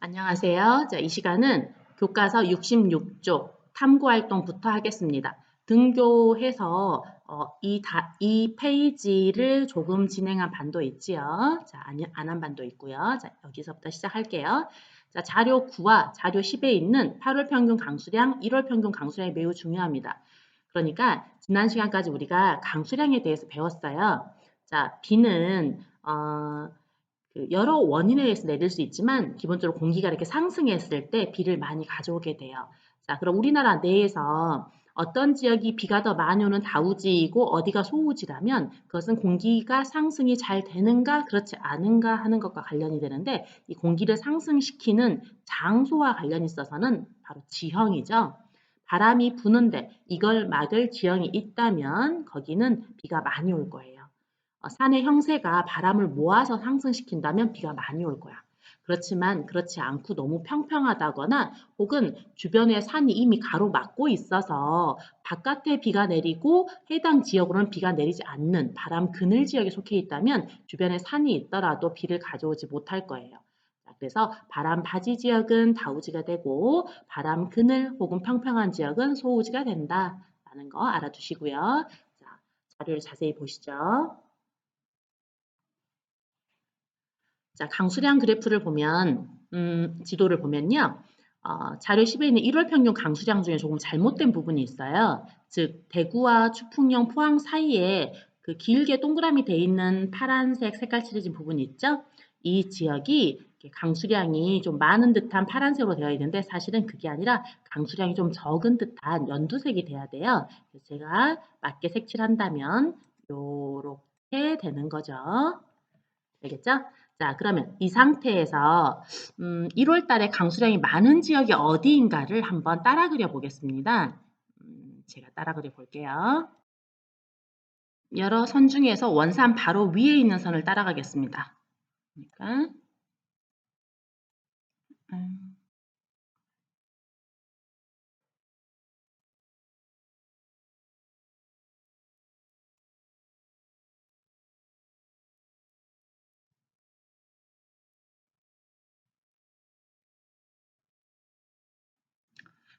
안녕하세요. 자, 이 시간은 교과서 66쪽 탐구활동부터 하겠습니다. 등교해서 이 페이지를 조금 진행한 반도 있지요. 자, 안 한 반도 있고요. 자, 여기서부터 시작할게요. 자, 자료 9와 자료 10에 있는 8월 평균 강수량, 1월 평균 강수량이 매우 중요합니다. 그러니까 지난 시간까지 우리가 강수량에 대해서 배웠어요. 자, 비는 여러 원인에 의해서 내릴 수 있지만 기본적으로 공기가 이렇게 상승했을 때 비를 많이 가져오게 돼요. 자, 그럼 우리나라 내에서 어떤 지역이 비가 더 많이 오는 다우지이고 어디가 소우지라면 그것은 공기가 상승이 잘 되는가 그렇지 않은가 하는 것과 관련이 되는데 이 공기를 상승시키는 장소와 관련이 있어서는 바로 지형이죠. 바람이 부는데 이걸 막을 지형이 있다면 거기는 비가 많이 올 거예요. 산의 형세가 바람을 모아서 상승시킨다면 비가 많이 올 거야. 그렇지만 그렇지 않고 너무 평평하다거나 혹은 주변에 산이 이미 가로막고 있어서 바깥에 비가 내리고 해당 지역으로는 비가 내리지 않는 바람 그늘 지역에 속해 있다면 주변에 산이 있더라도 비를 가져오지 못할 거예요. 그래서 바람 바지 지역은 다우지가 되고 바람 그늘 혹은 평평한 지역은 소우지가 된다라는 거 알아두시고요. 자, 자료를 자세히 보시죠. 자, 강수량 그래프를 보면, 지도를 보면요. 자료 10에 있는 1월 평균 강수량 중에 조금 잘못된 부분이 있어요. 즉, 대구와 추풍령, 포항 사이에 그 길게 동그라미 돼 있는 파란색 색깔 칠해진 부분이 있죠? 이 지역이 강수량이 좀 많은 듯한 파란색으로 되어 있는데 사실은 그게 아니라 강수량이 좀 적은 듯한 연두색이 돼야 돼요. 그래서 제가 맞게 색칠한다면 요렇게 되는 거죠. 알겠죠? 자, 그러면 이 상태에서 1월 달에 강수량이 많은 지역이 어디인가를 한번 따라 그려 보겠습니다. 제가 따라 그려 볼게요. 여러 선 중에서 원산 바로 위에 있는 선을 따라가겠습니다. 그러니까 음,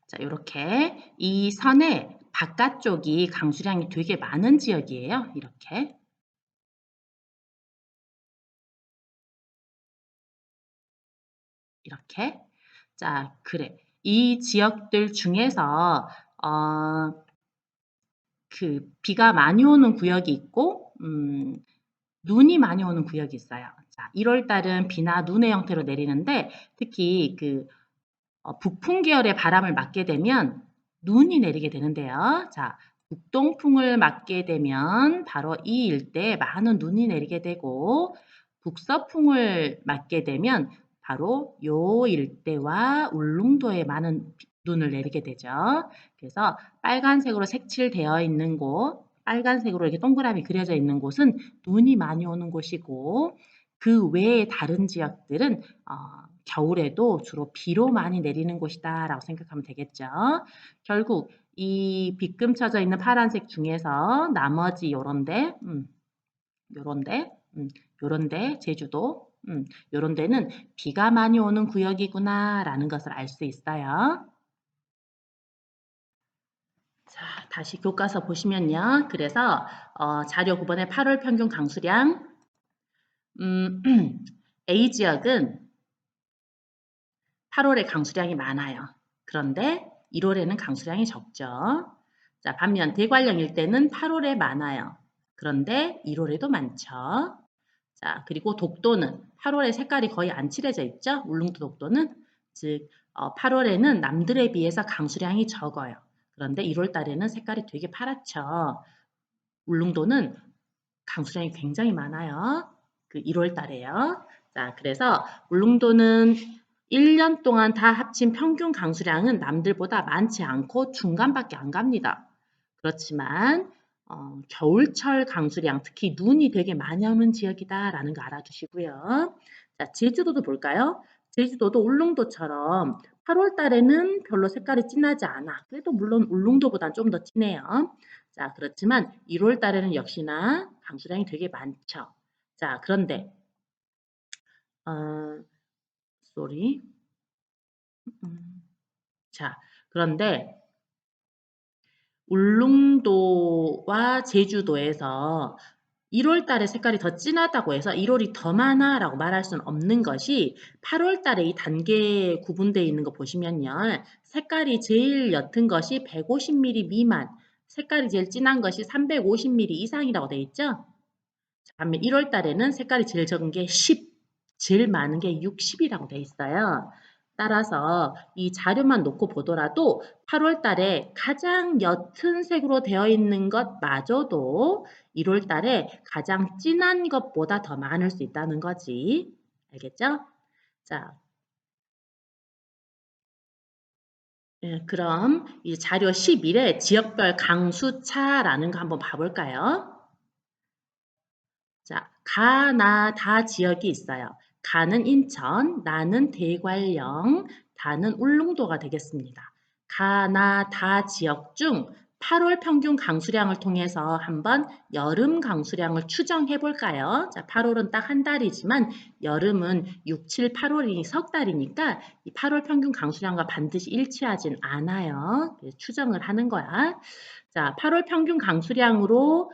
자, 이렇게 이 선의 바깥쪽이 강수량이 되게 많은 지역이에요. 이렇게. 이렇게. 자, 그래. 이 지역들 중에서 그 비가 많이 오는 구역이 있고 눈이 많이 오는 구역이 있어요. 자, 1월 달은 비나 눈의 형태로 내리는데 특히 그 북풍 계열의 바람을 맞게 되면 눈이 내리게 되는데요. 자, 북동풍을 맞게 되면 바로 이 일대에 많은 눈이 내리게 되고 북서풍을 맞게 되면 바로 요 일대와 울릉도에 많은 눈을 내리게 되죠. 그래서 빨간색으로 색칠되어 있는 곳, 빨간색으로 이렇게 동그라미 그려져 있는 곳은 눈이 많이 오는 곳이고 그 외의 다른 지역들은 겨울에도 주로 비로 많이 내리는 곳이다라고 생각하면 되겠죠. 결국 이 빗금 쳐져 있는 파란색 중에서 나머지 요런데, 요런데, 요런데 제주도, 요런 데는 비가 많이 오는 구역이구나라는 것을 알 수 있어요. 자, 다시 교과서 보시면요. 그래서 자료 9번의 8월 평균 강수량 음, A 지역은 8월에 강수량이 많아요. 그런데 1월에는 강수량이 적죠. 자, 반면 대관령 일대는 8월에 많아요. 그런데 1월에도 많죠. 자, 그리고 독도는 8월에 색깔이 거의 안 칠해져 있죠. 울릉도 독도는 즉 8월에는 남들에 비해서 강수량이 적어요. 그런데 1월 달에는 색깔이 되게 파랗죠. 울릉도는 강수량이 굉장히 많아요. 그 1월 달에요. 자, 그래서 울릉도는 1년 동안 다 합친 평균 강수량은 남들보다 많지 않고 중간밖에 안 갑니다. 그렇지만 겨울철 강수량, 특히 눈이 되게 많이 오는 지역이다라는 거 알아두시고요. 자, 제주도도 볼까요? 제주도도 울릉도처럼 8월 달에는 별로 색깔이 진하지 않아. 그래도 물론 울릉도보다는 좀 더 진해요. 자, 그렇지만 1월 달에는 역시나 강수량이 되게 많죠. 자, 그런데 어, sorry. 자, 그런데 울릉도와 제주도에서 1월 달에 색깔이 더 진하다고 해서 1월이 더 많아라고 말할 수는 없는 것이 8월 달에 이 단계 구분되어 있는 거 보시면요. 색깔이 제일 옅은 것이 150ml 미만, 색깔이 제일 진한 것이 350ml 이상이라고 되어 있죠. 반면 1월 달에는 색깔이 제일 적은 게 10, 제일 많은 게 60이라고 되어 있어요. 따라서 이 자료만 놓고 보더라도 8월 달에 가장 옅은 색으로 되어 있는 것마저도 1월 달에 가장 진한 것보다 더 많을 수 있다는 거지. 알겠죠? 자, 그럼 이 자료 11에 지역별 강수차라는 거 한번 봐볼까요? 자, 가, 나, 다 지역이 있어요. 가는 인천, 나는 대관령, 다는 울릉도가 되겠습니다. 가, 나, 다 지역 중 8월 평균 강수량을 통해서 한번 여름 강수량을 추정해 볼까요? 자, 8월은 딱 한 달이지만 여름은 6, 7, 8월이 석 달이니까 이 8월 평균 강수량과 반드시 일치하진 않아요. 추정을 하는 거야. 자, 8월 평균 강수량으로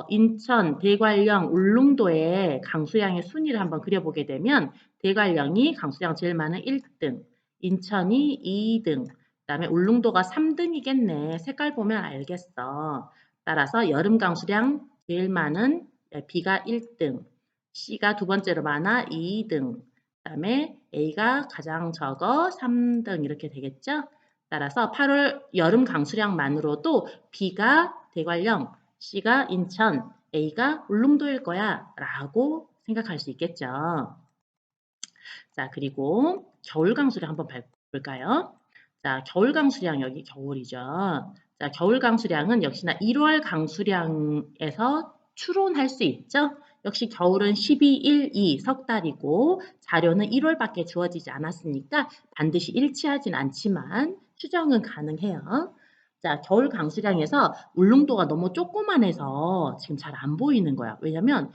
인천, 대관령, 울릉도의 강수량의 순위를 한번 그려보게 되면 대관령이 강수량 제일 많은 1등, 인천이 2등, 그다음에 울릉도가 3등이겠네. 색깔 보면 알겠어. 따라서 여름 강수량 제일 많은 B가 1등, C가 두 번째로 많아 2등, 그다음에 A가 가장 적어 3등 이렇게 되겠죠? 따라서 8월 여름 강수량만으로도 B가 대관령, C가 인천, A가 울릉도일 거야 라고 생각할 수 있겠죠. 자, 그리고 겨울 강수량 한번 볼까요? 자, 겨울 강수량 여기 겨울이죠. 자, 겨울 강수량은 역시나 1월 강수량에서 추론할 수 있죠. 역시 겨울은 12, 1, 2 석 달이고 자료는 1월밖에 주어지지 않았으니까 반드시 일치하진 않지만 추정은 가능해요. 자, 겨울 강수량에서 울릉도가 너무 조그만해서 지금 잘 안 보이는 거야. 왜냐면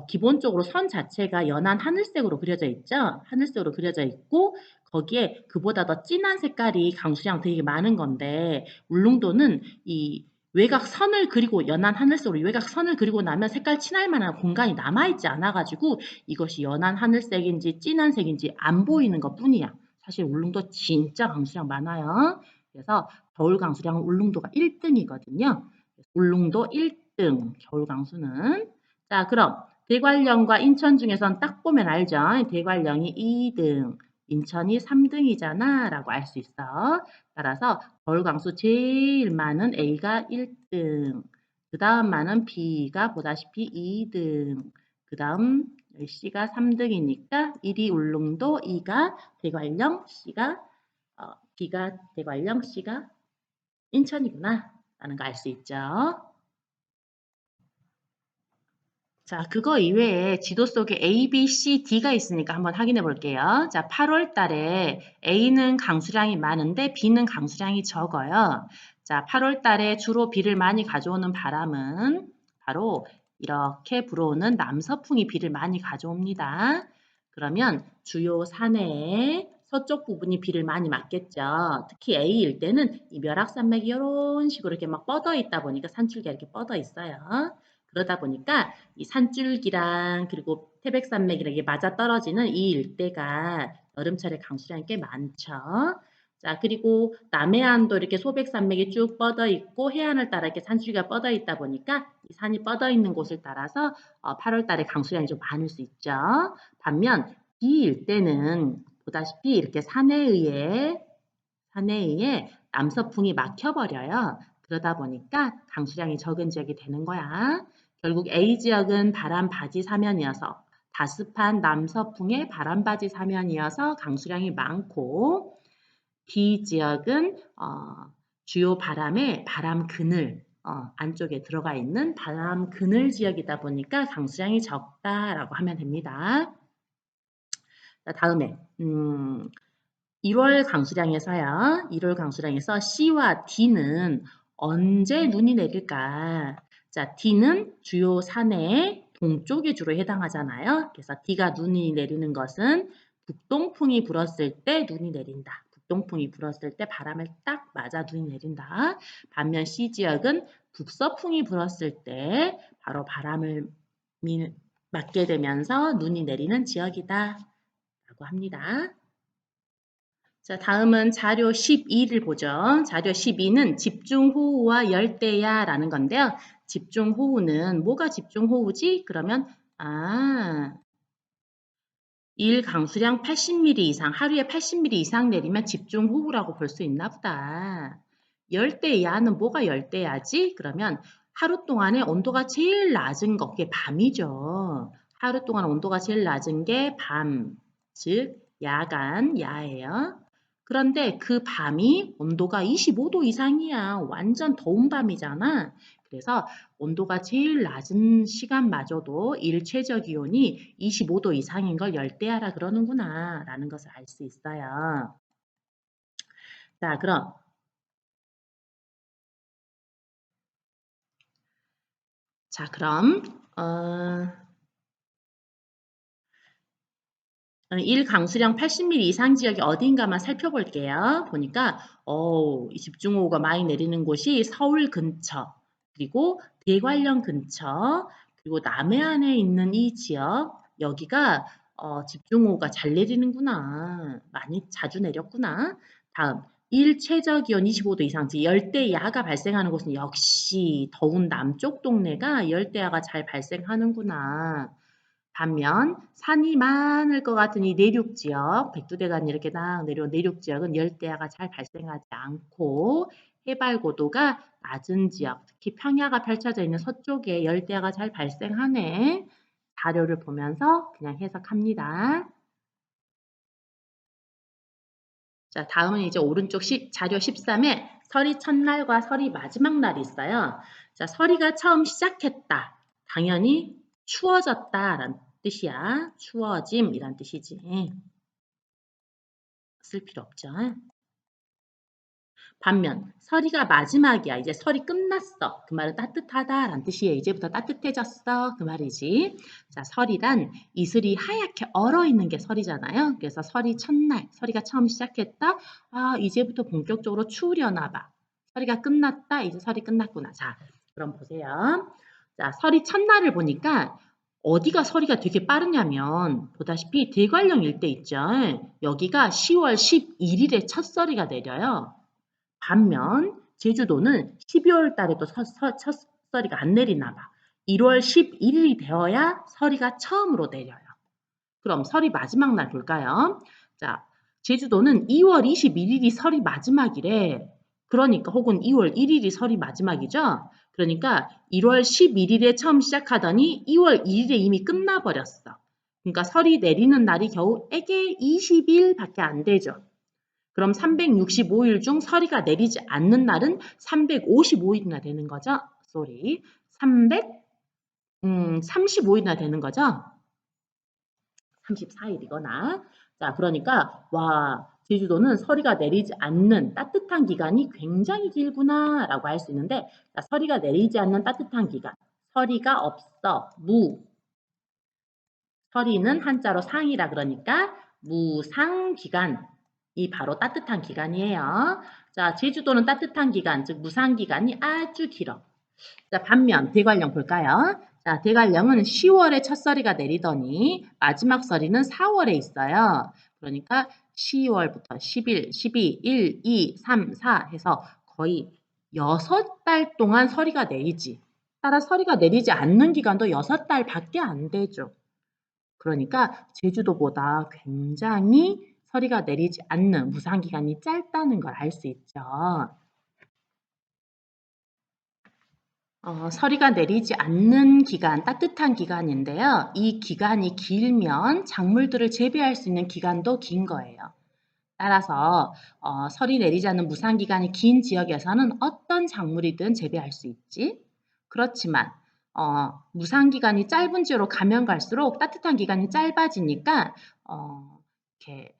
기본적으로 선 자체가 연한 하늘색으로 그려져 있죠. 하늘색으로 그려져 있고 거기에 그보다 더 진한 색깔이 강수량 되게 많은 건데 울릉도는 이 외곽선을 그리고 연한 하늘색으로 외곽선을 그리고 나면 색깔 칠할 만한 공간이 남아있지 않아가지고 이것이 연한 하늘색인지 진한 색인지 안 보이는 것 뿐이야. 사실 울릉도 진짜 강수량 많아요. 그래서 겨울 강수량은 울릉도가 1등이거든요. 울릉도 1등 겨울 강수는. 자, 그럼 대관령과 인천 중에선 딱 보면 알죠? 대관령이 2등, 인천이 3등이잖아 라고 알 수 있어. 따라서 겨울 강수 제일 많은 A가 1등, 그 다음 많은 B가 보다시피 2등, 그 다음 C가 3등이니까 1이 울릉도, 2가 대관령, B가 대관령, C가 인천이구나 라는 거 알 수 있죠. 자, 그거 이외에 지도 속에 A, B, C, D가 있으니까 한번 확인해 볼게요. 자, 8월 달에 A는 강수량이 많은데 B는 강수량이 적어요. 자, 8월 달에 주로 비를 많이 가져오는 바람은 바로 이렇게 불어오는 남서풍이 비를 많이 가져옵니다. 그러면 주요 산해의 서쪽 부분이 비를 많이 맞겠죠. 특히 A일 때는 이 멸악산맥이 이런 식으로 이렇게 막 뻗어 있다 보니까 산줄기가 이렇게 뻗어 있어요. 그러다 보니까 이 산줄기랑 그리고 태백산맥이랑 이게 맞아떨어지는 이 일대가 여름철에 강수량이 꽤 많죠. 자, 그리고 남해안도 이렇게 소백산맥이 쭉 뻗어 있고 해안을 따라 이렇게 산줄기가 뻗어 있다 보니까 이 산이 뻗어 있는 곳을 따라서 8월 달에 강수량이 좀 많을 수 있죠. 반면 이 일대는 보다시피 이렇게 산에 의해 남서풍이 막혀버려요. 그러다 보니까 강수량이 적은 지역이 되는 거야. 결국 A 지역은 바람바지 사면이어서 다습한 남서풍의 바람바지 사면이어서 강수량이 많고 B 지역은 주요 바람의 바람 그늘 안쪽에 들어가 있는 바람 그늘 지역이다 보니까 강수량이 적다라고 하면 됩니다. 자, 다음에 1월 강수량에서요. 1월 강수량에서 C와 D는 언제 눈이 내릴까? 자, D는 주요 산의 동쪽에 주로 해당하잖아요. 그래서 D가 눈이 내리는 것은 북동풍이 불었을 때 눈이 내린다. 북동풍이 불었을 때 바람을 딱 맞아 눈이 내린다. 반면 C지역은 북서풍이 불었을 때 바로 바람을 맞게 되면서 눈이 내리는 지역이다 라고 합니다. 자, 다음은 자료 12를 보죠. 자료 12는 집중호우와 열대야라는 건데요. 집중호우는 뭐가 집중호우지? 그러면 일 강수량 80mm 이상, 하루에 80mm 이상 내리면 집중호우라고 볼 수 있나 보다. 열대야는 뭐가 열대야지? 그러면 하루 동안에 온도가 제일 낮은 거, 그게 밤이죠. 하루 동안 온도가 제일 낮은 게 밤, 즉 야간, 야예요. 그런데 그 밤이 온도가 25도 이상이야. 완전 더운 밤이잖아. 그래서 온도가 제일 낮은 시간마저도 일최저 기온이 25도 이상인 걸 열대야라 그러는구나 라는 것을 알 수 있어요. 자, 그럼 일 강수량 80mm 이상 지역이 어딘가만 살펴볼게요. 보니까 이 집중호우가 많이 내리는 곳이 서울 근처, 그리고 대관령 근처, 그리고 남해안에 있는 이 지역, 여기가 집중호우가 잘 내리는구나. 많이 자주 내렸구나. 다음, 일 최저 기온 25도 이상, 즉 열대야가 발생하는 곳은 역시 더운 남쪽 동네가 열대야가 잘 발생하는구나. 반면 산이 많을 것 같은 이 내륙 지역, 백두대간이 이렇게 딱 내려온 내륙 지역은 열대야가 잘 발생하지 않고 해발 고도가 낮은 지역, 특히 평야가 펼쳐져 있는 서쪽에 열대야가 잘 발생하네. 자료를 보면서 그냥 해석합니다. 자, 다음은 이제 오른쪽 자료 13에 설이 첫날과 설이 마지막 날이 있어요. 자, 설이가 처음 시작했다. 당연히 추워졌다라는 뜻이야. 추워짐 이란 뜻이지. 쓸 필요 없죠. 반면 설이가 마지막이야. 이제 설이 끝났어. 그 말은 따뜻하다라는 뜻이에요. 이제부터 따뜻해졌어. 그 말이지. 자, 설이란 이슬이 하얗게 얼어있는 게 설이잖아요. 그래서 설이 첫날, 설이가 처음 시작했다. 이제부터 본격적으로 추우려나 봐. 설이가 끝났다. 이제 설이 끝났구나. 자, 그럼 보세요. 자, 설이 첫날을 보니까 어디가 설이가 되게 빠르냐면 보다시피 대관령 일대 있죠. 여기가 10월 11일에 첫 설이가 내려요. 반면 제주도는 12월 달에도 첫 서리가 안 내리나 봐. 1월 11일이 되어야 서리가 처음으로 내려요. 그럼 설이 마지막 날 볼까요? 자, 제주도는 2월 21일이 설이 마지막이래. 그러니까 혹은 2월 1일이 설이 마지막이죠. 그러니까 1월 11일에 처음 시작하더니 2월 1일에 이미 끝나버렸어. 그러니까 설이 내리는 날이 겨우 애게 20일밖에 안 되죠. 그럼 365일 중 서리가 내리지 않는 날은 355일이나 되는 거죠. 쏘리. 35일이나 되는 거죠. 34일이거나. 자, 그러니까 제주도는 서리가 내리지 않는 따뜻한 기간이 굉장히 길구나라고 할 수 있는데, 자, 서리가 내리지 않는 따뜻한 기간. 서리가 없어. 서리는 한자로 상이라 그러니까 무상 기간이 바로 따뜻한 기간이에요. 자, 제주도는 따뜻한 기간, 즉 무상 기간이 아주 길어. 자, 반면 대관령 볼까요? 자, 대관령은 10월에 첫 서리가 내리더니 마지막 서리는 4월에 있어요. 그러니까 10월부터 10일, 12, 1, 2, 3, 4 해서 거의 6달 동안 서리가 내리지. 따라 서리가 내리지 않는 기간도 6달밖에 안 되죠. 그러니까 제주도보다 굉장히 서리가 내리지 않는 무상 기간이 짧다는 걸 알 수 있죠. 서리가 내리지 않는 기간, 따뜻한 기간인데요. 이 기간이 길면 작물들을 재배할 수 있는 기간도 긴 거예요. 따라서 설이 내리지 않는 무상 기간이 긴 지역에서는 어떤 작물이든 재배할 수 있지. 그렇지만 무상 기간이 짧은 지역으로 가면 갈수록 따뜻한 기간이 짧아지니까 이렇게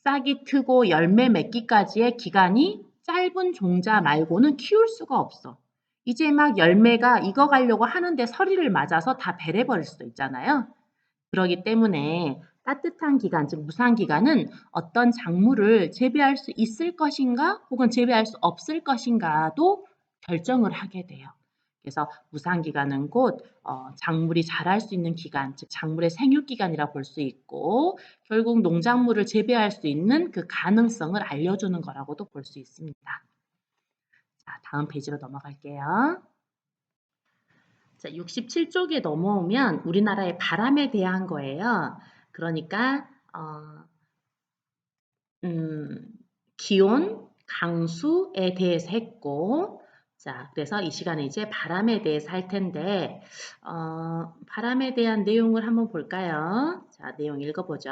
싹이 트고 열매 맺기까지의 기간이 짧은 종자 말고는 키울 수가 없어. 이제 막 열매가 익어가려고 하는데 서리를 맞아서 다 배려버릴 수도 있잖아요. 그러기 때문에 따뜻한 기간, 즉 무상 기간은 어떤 작물을 재배할 수 있을 것인가 혹은 재배할 수 없을 것인가도 결정을 하게 돼요. 그래서 무상 기간은 곧 작물이 자랄 수 있는 기간, 즉 작물의 생육 기간이라 볼 수 있고 결국 농작물을 재배할 수 있는 그 가능성을 알려주는 거라고도 볼 수 있습니다. 자, 다음 페이지로 넘어갈게요. 자, 67쪽에 넘어오면 우리나라의 바람에 대한 거예요. 그러니까 기온, 강수에 대해서 했고, 자, 그래서 이 시간에 이제 바람에 대해서 할 텐데, 바람에 대한 내용을 한번 볼까요? 자, 내용 읽어보죠.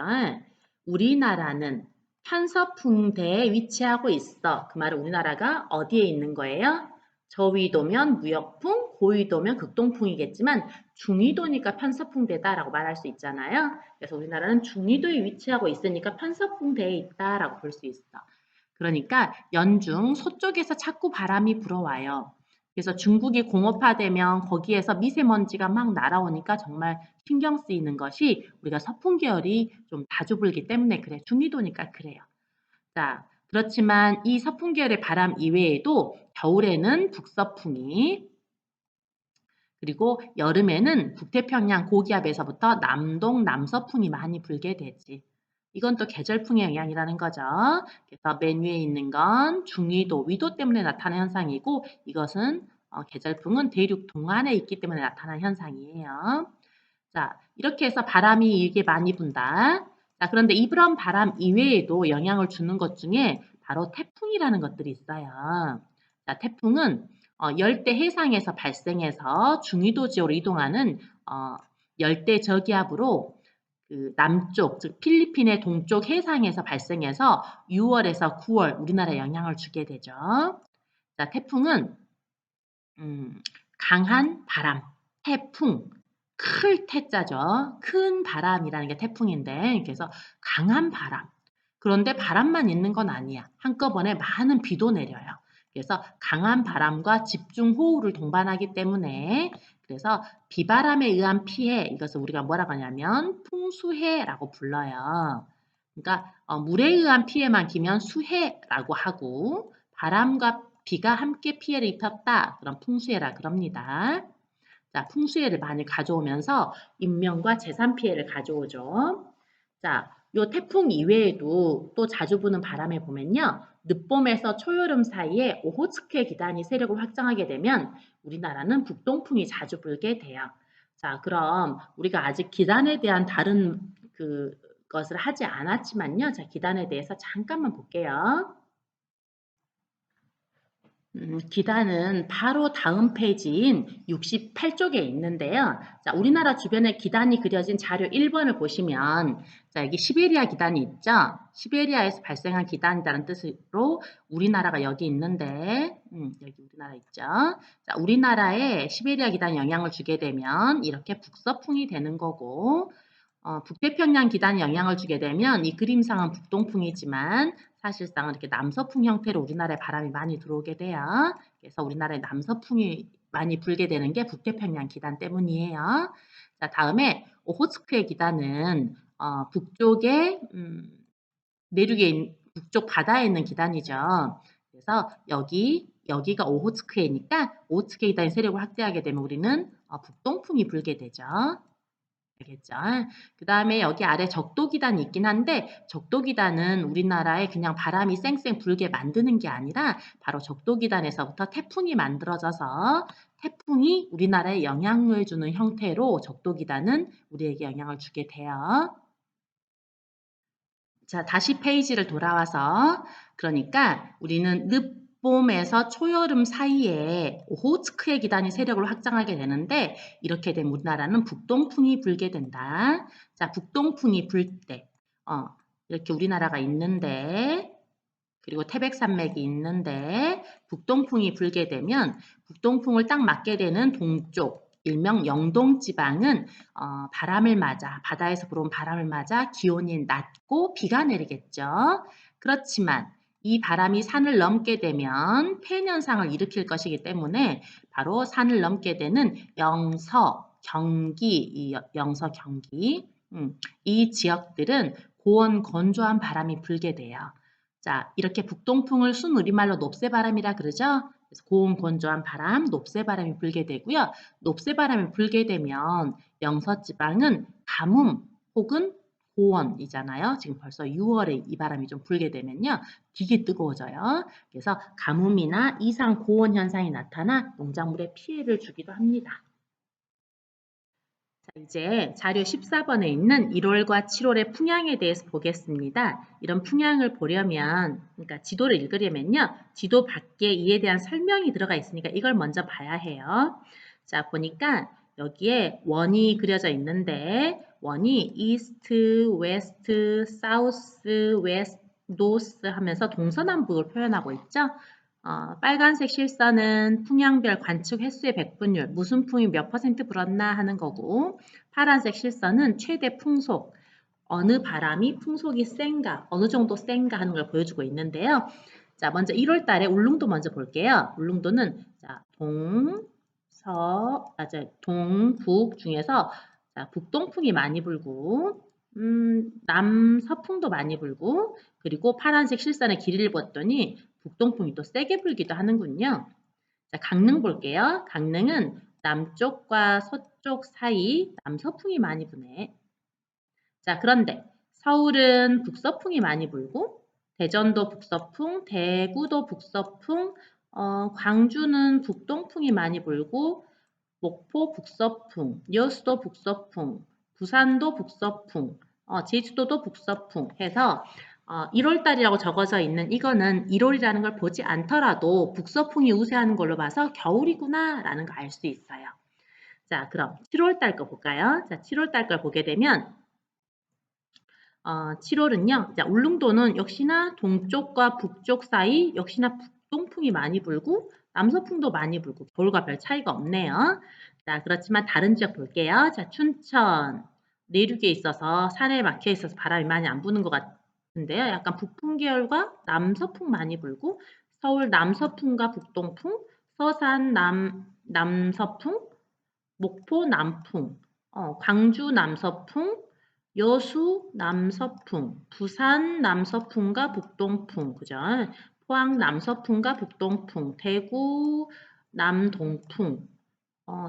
우리나라는 편서풍대에 위치하고 있어. 그 말은 우리나라가 어디에 있는 거예요? 저위도면 무역풍, 고위도면 극동풍이겠지만 중위도니까 편서풍대다라고 말할 수 있잖아요. 그래서 우리나라는 중위도에 위치하고 있으니까 편서풍대에 있다라고 볼 수 있어. 그러니까 연중 서쪽에서 자꾸 바람이 불어와요. 그래서 중국이 공업화되면 거기에서 미세먼지가 막 날아오니까 정말 신경 쓰이는 것이 우리가 서풍 계열이 좀 자주 불기 때문에 그래. 중위도니까 그래요. 자, 그렇지만 이 서풍 계열의 바람 이외에도 겨울에는 북서풍이 그리고 여름에는 북태평양 고기압에서부터 남동 남서풍이 많이 불게 되지. 이건 또 계절풍의 영향이라는 거죠. 그래서 맨 위에 있는 건 중위도, 위도 때문에 나타나는 현상이고 이것은 계절풍은 대륙 동안에 있기 때문에 나타나는 현상이에요. 자, 이렇게 해서 바람이 이게 많이 분다. 자, 그런데 이런 바람 이외에도 영향을 주는 것 중에 바로 태풍이라는 것들이 있어요. 자, 태풍은 열대 해상에서 발생해서 중위도 지역으로 이동하는 열대 저기압으로 그 남쪽, 즉 필리핀의 동쪽 해상에서 발생해서 6월에서 9월 우리나라에 영향을 주게 되죠. 자, 태풍은 강한 바람, 태풍, 클 태자죠. 큰 바람이라는 게 태풍인데 그래서 강한 바람. 그런데 바람만 있는 건 아니야. 한꺼번에 많은 비도 내려요. 그래서 강한 바람과 집중호우를 동반하기 때문에 그래서 비바람에 의한 피해 이것을 우리가 뭐라고 하냐면 풍수해라고 불러요. 그러니까 물에 의한 피해만 기면 수해라고 하고 바람과 비가 함께 피해를 입혔다. 그럼 풍수해라 그럽니다. 자, 풍수해를 많이 가져오면서 인명과 재산 피해를 가져오죠. 자, 요 태풍 이외에도 또 자주 부는 바람에 보면요. 늦봄에서 초여름 사이에 오호츠크의 기단이 세력을 확장하게 되면 우리나라는 북동풍이 자주 불게 돼요. 자, 그럼 우리가 아직 기단에 대한 다른 것을 하지 않았지만요. 자, 기단에 대해서 잠깐만 볼게요. 기단은 바로 다음 페이지인 68쪽에 있는데요. 자, 우리나라 주변에 기단이 그려진 자료 1번을 보시면 자, 여기 시베리아 기단이 있죠. 시베리아에서 발생한 기단이라는 뜻으로 우리나라가 여기 있는데 여기 우리나라 있죠. 자, 우리나라에 시베리아 기단이 영향을 주게 되면 이렇게 북서풍이 되는 거고 북태평양 기단이 영향을 주게 되면 이 그림상은 북동풍이지만 사실상은 이렇게 남서풍 형태로 우리나라에 바람이 많이 들어오게 돼요. 그래서 우리나라에 남서풍이 많이 불게 되는 게 북태평양 기단 때문이에요. 자, 다음에 오호츠크의 기단은 북쪽에 내륙에 북쪽 바다에 있는 기단이죠. 그래서 여기가 오호츠크해니까 오호츠크해 기단이 세력을 확대하게 되면 우리는 북동풍이 불게 되죠. 알겠죠? 그 다음에 여기 아래 적도기단이 있긴 한데 적도기단은 우리나라에 그냥 바람이 쌩쌩 불게 만드는 게 아니라 바로 적도기단에서부터 태풍이 만들어져서 태풍이 우리나라에 영향을 주는 형태로 적도기단은 우리에게 영향을 주게 돼요. 자, 다시 페이지를 돌아와서 그러니까 우리는 늦봄에서 초여름 사이에 오호츠크의 기단이 세력을 확장하게 되는데 이렇게 되면 우리나라는 북동풍이 불게 된다. 자, 북동풍이 불 때 이렇게 우리나라가 있는데 그리고 태백산맥이 있는데 북동풍이 불게 되면 북동풍을 딱 맞게 되는 동쪽 일명 영동지방은 바람을 맞아 바다에서 불어온 바람을 맞아 기온이 낮고 비가 내리겠죠. 그렇지만 이 바람이 산을 넘게 되면 폐인 현상을 일으킬 것이기 때문에 바로 산을 넘게 되는 영서, 경기, 이 영서, 경기 이 지역들은 고온 건조한 바람이 불게 돼요. 자, 이렇게 북동풍을 순우리말로 높새바람이라 그러죠? 그래서 고온 건조한 바람, 높새바람이 불게 되고요. 높새바람이 불게 되면 영서지방은 가뭄 혹은 고온이잖아요. 지금 벌써 6월에 이 바람이 좀 불게 되면요. 되게 뜨거워져요. 그래서 가뭄이나 이상 고온 현상이 나타나 농작물에 피해를 주기도 합니다. 자, 이제 자료 14번에 있는 1월과 7월의 풍향에 대해서 보겠습니다. 이런 풍향을 보려면, 그러니까 지도를 읽으려면요. 지도 밖에 이에 대한 설명이 들어가 있으니까 이걸 먼저 봐야 해요. 자, 보니까 여기에 원이 그려져 있는데 원이 이스트, 웨스트, 사우스, 웨스트, 노스 하면서 동서남북을 표현하고 있죠. 빨간색 실선은 풍향별 관측 횟수의 백분율, 무슨 풍이 몇 퍼센트 불었나 하는 거고, 파란색 실선은 최대 풍속, 어느 바람이 풍속이 센가, 어느 정도 센가 하는 걸 보여주고 있는데요. 자, 먼저 1월 달에 울릉도 먼저 볼게요. 울릉도는 자, 동북 중에서 자, 북동풍이 많이 불고, 남서풍도 많이 불고, 그리고 파란색 실선의 길이를 봤더니 북동풍이 또 세게 불기도 하는군요. 자, 강릉 볼게요. 강릉은 남쪽과 서쪽 사이 남서풍이 많이 부네. 자, 그런데 서울은 북서풍이 많이 불고 대전도 북서풍, 대구도 북서풍, 광주는 북동풍이 많이 불고 목포 북서풍, 여수도 북서풍, 부산도 북서풍, 제주도도 북서풍 해서 1월 달이라고 적어져 있는 이거는 1월이라는 걸 보지 않더라도 북서풍이 우세하는 걸로 봐서 겨울이구나 라는 거 알 수 있어요. 자, 그럼 7월 달 거 볼까요? 자, 7월 달 걸 보게 되면 7월은요. 자, 울릉도는 역시나 동쪽과 북쪽 사이 역시나 북동풍이 많이 불고 남서풍도 많이 불고 겨울과 별 차이가 없네요. 자, 그렇지만 다른 지역 볼게요. 자, 춘천 내륙에 있어서 산에 막혀 있어서 바람이 많이 안 부는 것 같은데요. 약간 북풍 계열과 남서풍 많이 불고 서울 남서풍과 북동풍, 서산 남서풍, 목포 남풍, 광주 남서풍, 여수 남서풍, 부산 남서풍과 북동풍, 그죠? 포항 남서풍과 북동풍, 대구 남동풍,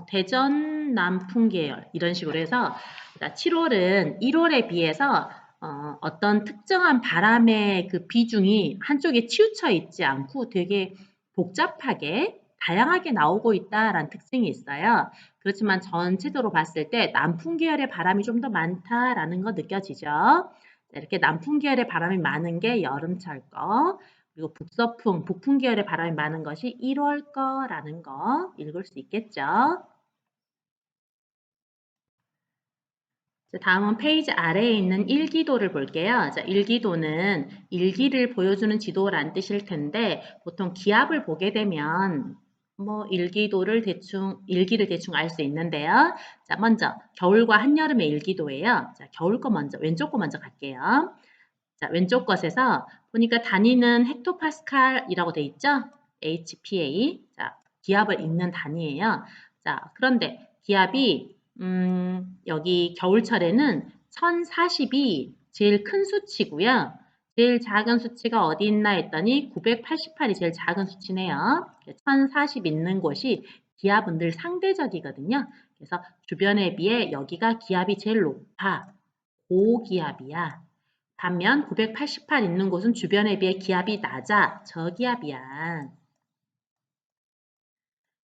대전 남풍 계열 이런 식으로 해서 7월은 1월에 비해서 어떤 특정한 바람의 그 비중이 한쪽에 치우쳐 있지 않고 되게 복잡하게 다양하게 나오고 있다라는 특징이 있어요. 그렇지만 전체적으로 봤을 때 남풍 계열의 바람이 좀 더 많다라는 거 느껴지죠. 이렇게 남풍 계열의 바람이 많은 게 여름철 거, 그리고 북서풍, 북풍 계열의 바람이 많은 것이 1월 거라는 거 읽을 수 있겠죠. 다음은 페이지 아래에 있는 일기도를 볼게요. 자, 일기도는 일기를 보여주는 지도란 뜻일 텐데 보통 기압을 보게 되면 뭐 일기를 대충 알 수 있는데요. 자, 먼저 겨울과 한여름의 일기도예요. 자, 겨울 거 먼저 왼쪽 거 먼저 갈게요. 자, 왼쪽 것에서 보니까 단위는 헥토파스칼이라고 돼 있죠? HPA. 자, 기압을 읽는 단위예요. 자, 그런데 기압이 여기 겨울철에는 1040이 제일 큰 수치고요. 제일 작은 수치가 어디 있나 했더니 988이 제일 작은 수치네요. 1040 있는 곳이 기압은 늘 상대적이거든요. 그래서 주변에 비해 여기가 기압이 제일 높아. 고기압이야. 반면 988 있는 곳은 주변에 비해 기압이 낮아. 저기압이야.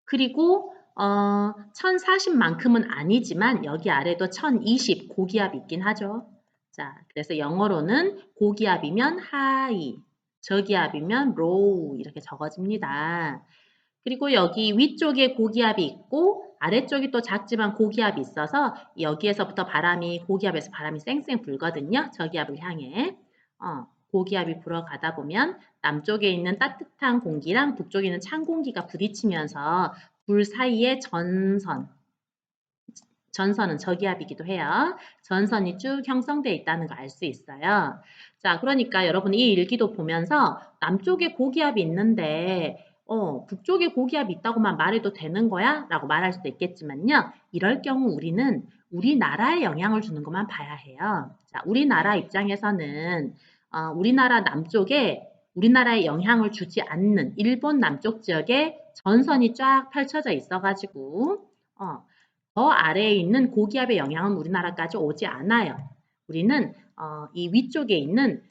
그리고 1040만큼은 아니지만 여기 아래도 1020 고기압이 있긴 하죠. 자, 그래서 영어로는 고기압이면 high, 저기압이면 low 이렇게 적어집니다. 그리고 여기 위쪽에 고기압이 있고 아래쪽이 또 작지만 고기압이 있어서 여기에서부터 고기압에서 바람이 쌩쌩 불거든요. 저기압을 향해. 고기압이 불어가다 보면 남쪽에 있는 따뜻한 공기랑 북쪽에 있는 찬 공기가 부딪히면서 불 사이에 전선은 저기압이기도 해요. 전선이 쭉 형성되어 있다는 거 알 수 있어요. 자, 그러니까 여러분 이 일기도 보면서 남쪽에 고기압이 있는데 북쪽에 고기압이 있다고만 말해도 되는 거야? 라고 말할 수도 있겠지만요. 이럴 경우 우리는 우리나라에 영향을 주는 것만 봐야 해요. 자, 우리나라 입장에서는 우리나라 남쪽에 우리나라에 영향을 주지 않는 일본 남쪽 지역에 전선이 쫙 펼쳐져 있어가지고 더 아래에 있는 고기압의 영향은 우리나라까지 오지 않아요. 우리는 이 위쪽에 있는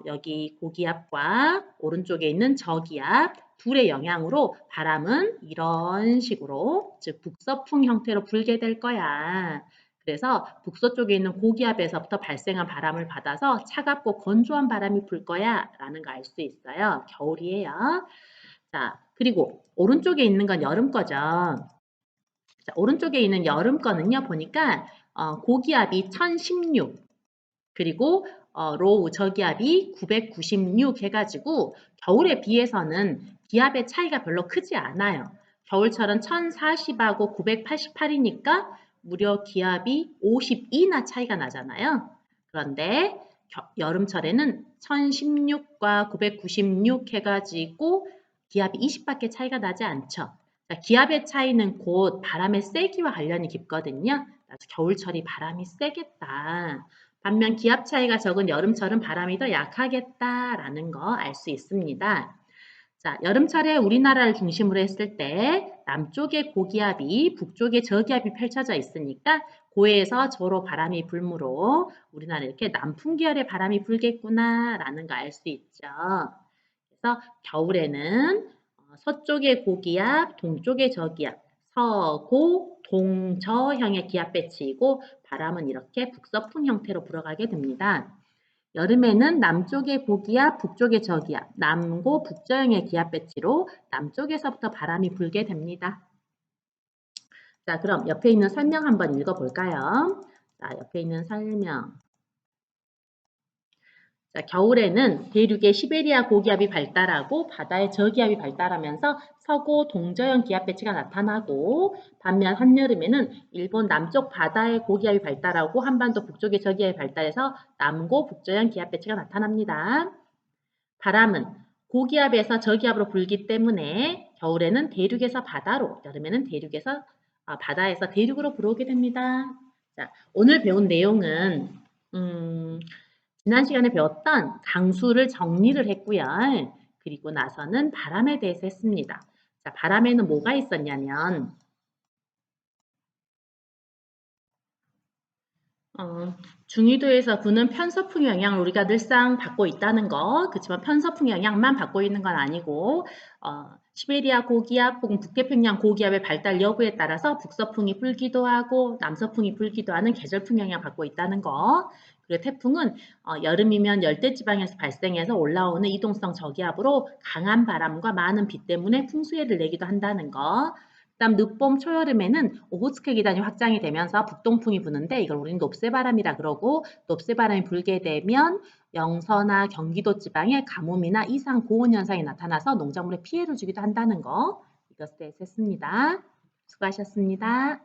여기 고기압과 오른쪽에 있는 저기압 둘의 영향으로 바람은 이런 식으로 즉 북서풍 형태로 불게 될 거야. 그래서 북서쪽에 있는 고기압에서부터 발생한 바람을 받아서 차갑고 건조한 바람이 불 거야 라는 거 알 수 있어요. 겨울이에요. 자, 그리고 오른쪽에 있는 건 여름 거죠. 자, 오른쪽에 있는 여름 거는요 보니까 고기압이 1016 그리고 로우 저기압이 996 해가지고 겨울에 비해서는 기압의 차이가 별로 크지 않아요. 겨울철은 1040하고 988이니까 무려 기압이 52나 차이가 나잖아요. 그런데 여름철에는 1016과 996 해가지고 기압이 20밖에 차이가 나지 않죠. 자, 기압의 차이는 곧 바람의 세기와 관련이 깊거든요. 그래서 겨울철이 바람이 세겠다. 반면 기압 차이가 적은 여름철은 바람이 더 약하겠다라는 거 알 수 있습니다. 자, 여름철에 우리나라를 중심으로 했을 때 남쪽에 고기압이 북쪽에 저기압이 펼쳐져 있으니까 고해에서 저로 바람이 불므로 우리나라 이렇게 남풍 계열의 바람이 불겠구나라는 거 알 수 있죠. 그래서 겨울에는 서쪽의 고기압, 동쪽의 저기압, 서고, 동저형의 기압 배치이고 바람은 이렇게 북서풍 형태로 불어가게 됩니다. 여름에는 남쪽의 고기압, 북쪽의 저기압, 남고 북저형의 기압 배치로 남쪽에서부터 바람이 불게 됩니다. 자, 그럼 옆에 있는 설명 한번 읽어볼까요? 자, 옆에 있는 설명. 자, 겨울에는 대륙의 시베리아 고기압이 발달하고 바다의 저기압이 발달하면서 서고 동저형 기압 배치가 나타나고 반면 한여름에는 일본 남쪽 바다의 고기압이 발달하고 한반도 북쪽의 저기압이 발달해서 남고 북저형 기압 배치가 나타납니다. 바람은 고기압에서 저기압으로 불기 때문에 겨울에는 대륙에서 바다로, 여름에는 바다에서 대륙으로 불어오게 됩니다. 자, 오늘 배운 내용은 지난 시간에 배웠던 강수를 정리를 했고요. 그리고 나서는 바람에 대해서 했습니다. 자, 바람에는 뭐가 있었냐면 중위도에서 부는 편서풍 영향을 우리가 늘상 받고 있다는 거. 그렇지만 편서풍 영향만 받고 있는 건 아니고 시베리아 고기압 혹은 북태평양 고기압의 발달 여부에 따라서 북서풍이 불기도 하고 남서풍이 불기도 하는 계절풍 영향을 받고 있다는 거. 그리고 태풍은 여름이면 열대지방에서 발생해서 올라오는 이동성 저기압으로 강한 바람과 많은 비 때문에 풍수해를 내기도 한다는 거. 그다음 늦봄 초여름에는 오호츠크 기단이 확장이 되면서 북동풍이 부는데 이걸 우리는 높새바람이라 그러고 높새바람이 불게 되면 영서나 경기도 지방에 가뭄이나 이상 고온 현상이 나타나서 농작물에 피해를 주기도 한다는 거 이것에 대해서 했습니다. 수고하셨습니다.